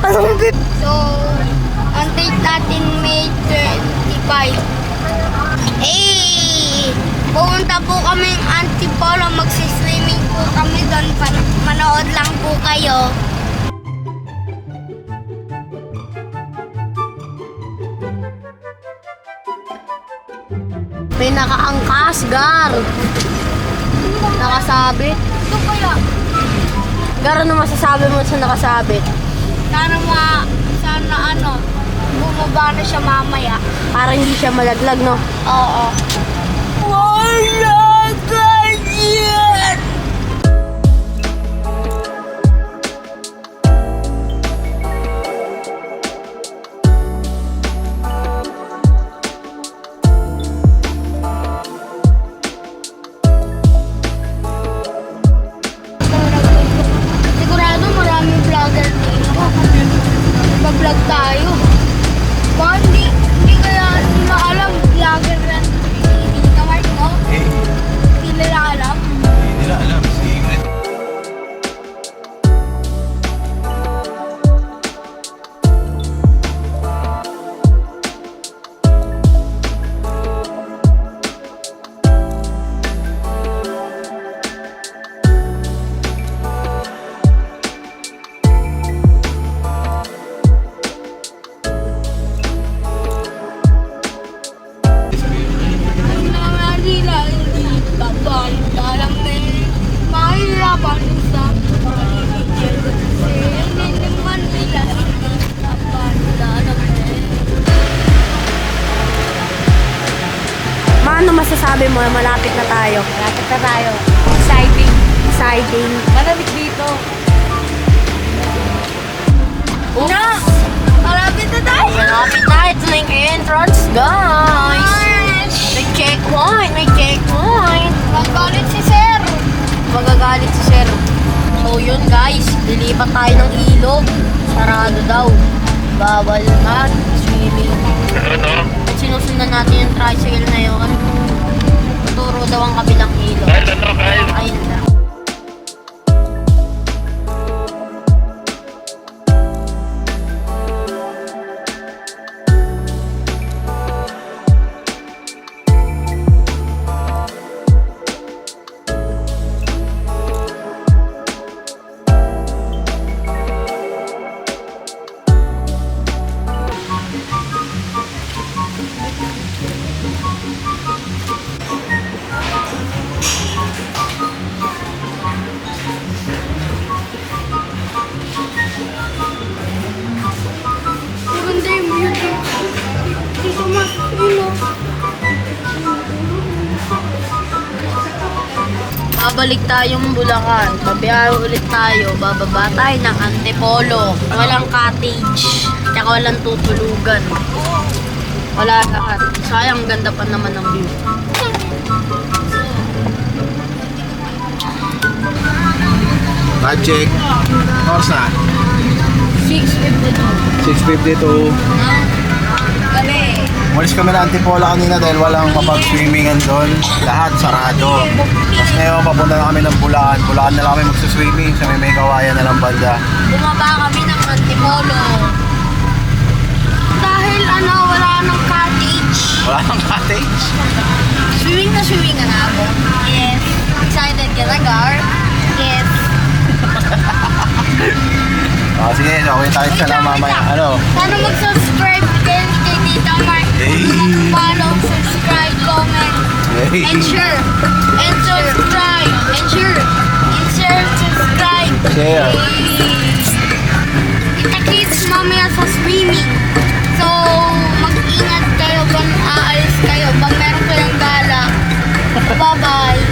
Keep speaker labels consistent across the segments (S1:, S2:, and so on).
S1: Palunggit.
S2: So, ang date natin May 25. Pumunta po kami ng Antipolo. Magsiswimming po kami doon. Manood lang po kayo.
S1: May nakaangkas, Gar. Nakasabit.
S2: Ito kaya.
S1: Gar, ano masasabi mo sa nakasabit?
S2: Sana bumaba na siya mamaya.
S1: Para hindi siya malaglag, no?
S2: Oo. Wala ka yan! Sigurado maraming vlogger dito. Mag-vlog tayo. Baka hindi kaya nila alam vlogger rin. Hindi ka Mark, no? Hindi nila alam.
S3: Hindi nila alam. Secret.
S2: Ang naman nila hindi tabang. Alam na mahirapan sa paligid. Hindi naman nila hindi tabang. Alam na
S1: Ano masasabi mo? Malapit na tayo.
S2: Malapit na tayo. Exciting.
S1: Exciting.
S2: Malamig dito.
S1: Na!
S2: Malapit na tayo.
S1: Malapit na. Ito na yung entrance, guys. May checkpoint. May checkpoint.
S2: Magalit si Sir.
S1: Magagalit si Sir. So yun, guys. Lilipat tayo ng ilog. Sarado daw. Bawal na. Swimming. At sinusundan natin yung tricycle na yun. Tuturo daw ang kabilang ilog. Ayun na.
S2: Maganda yung view dito. Dito mas,
S1: Babalik tayong Bulacan. Babiyahe ulit tayo. Bababa tayo ng Antipolo. Walang cottage. Tsaka walang tutulugan. Wala lahat. Sayang, ganda pa naman ng view.
S3: Time check. Oras na.
S1: 6:52.
S3: 6:52.
S2: gabi.
S3: Umalis kami na Antipolo kanina dahil walang mapag-swimmingan doon. Lahat sarado. Tapos ngayon papunta na kami ng Bulacan. Bulacan na lang kami magsuswimming sa may kawayan na lang banda.
S1: Bumaba kami ng Antipolo.
S2: Dahil wala nang cottage.
S3: Wala nang cottage.
S1: Swimming na ako.
S2: Yes.
S1: Excited ka na, Gar?
S2: Yes.
S3: Sige, okay tayo sa lang mamaya.
S2: Sana mag-subscribe din kay Tita Mark. Follow, subscribe, comment, and share. And subscribe. And share. And share, subscribe.
S3: Share.
S2: Kita-kits mamaya sa swimming. So, mag-ingat kayo kung aalis kayo. Pag meron kayong gala. Bye-bye.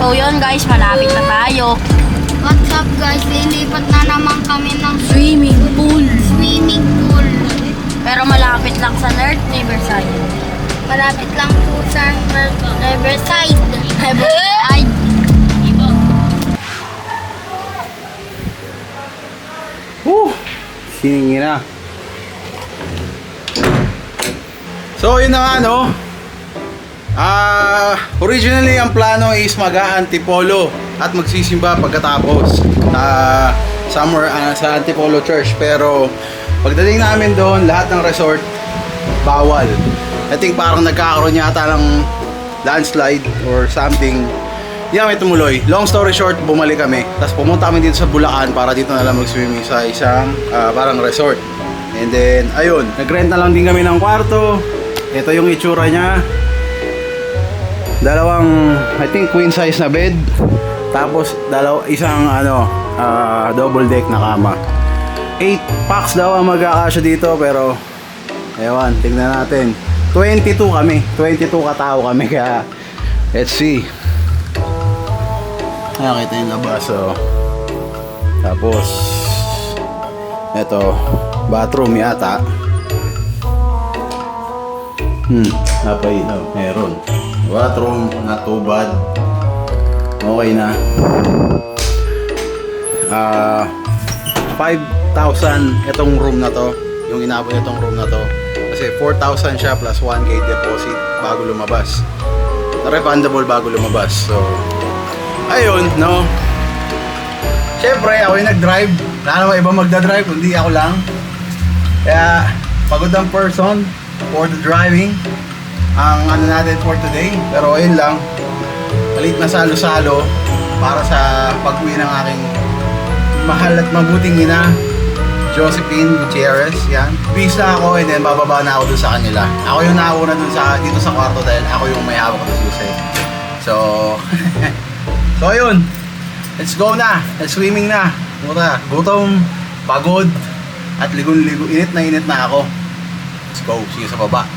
S1: So yun guys, malapit na tayo.
S2: What's up guys? Lilipat na naman kami ng
S1: Swimming pool.
S2: swimming pool.
S1: Pero malapit lang sa North Riverside.
S2: Malapit lang po sa Riverside.
S1: Riverside.
S3: Hiningi na. So yun na nga no. Originally ang plano is mag-Antipolo at magsisimba pagkatapos somewhere sa Antipolo Church, pero pagdating namin doon, lahat ng resort bawal. I think parang nagkakaroon yata ng landslide or something. Hindi kami tumuloy. Long story short, bumalik kami. Tapos pumunta kami dito sa Bulacan para dito na lang mag-swimming sa isang parang resort. And then, ayun, nag-rent na lang din kami ng kwarto. Ito yung itsura niya. Dalawang, I think, queen size na bed. Tapos, isang double deck na kama. 8 packs daw ang mag-aakasya dito, pero ewan, tingnan natin. 22 kami. 22 katao kami, kaya let's see. Nakita yung labas, oh. Tapos eto, bathroom yata. Napailaw, meron. Bathroom, not too bad. Okay na. 5,000 itong room na to. Yung inabot itong room na to. Kasi 4,000 siya plus 1K deposit bago lumabas. Refundable bago lumabas. So, ayun, no? Siyempre, ako yung nag-drive. Wala naman iba magdadrive, kundi ako lang. Kaya, pagod ang person for the driving. Ang ano natin for today. Pero ayun lang, malit na salo-salo para sa pag-uwi ng aking mahal at mabuting ina, Josephine Gutierrez. Yan. Peace na ako and then bababa na ako dun sa kanila. Ako yung nauna dun dito sa kwarto dahil ako yung may hawak ng susi. So, so ayun. Let's go na. Let's swimming na. Gutom, pagod, at ligon-ligo. Init na ako. Let's go. See you sa baba.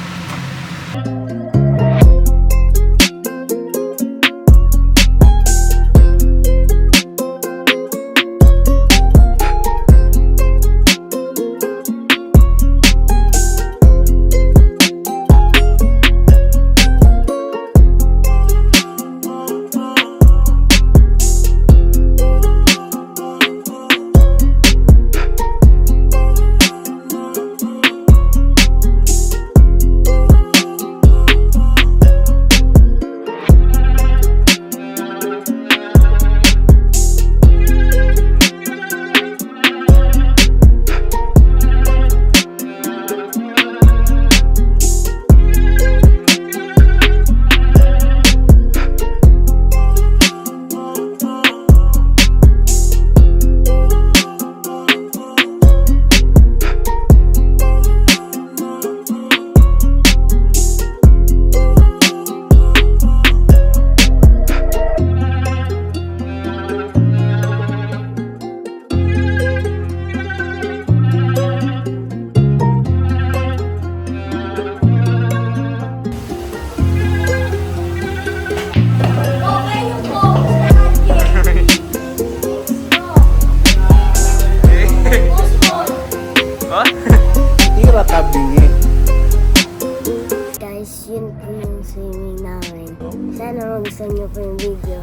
S2: Guys, yun po yung swimming namin. Sana magustuhan niyo po yung video.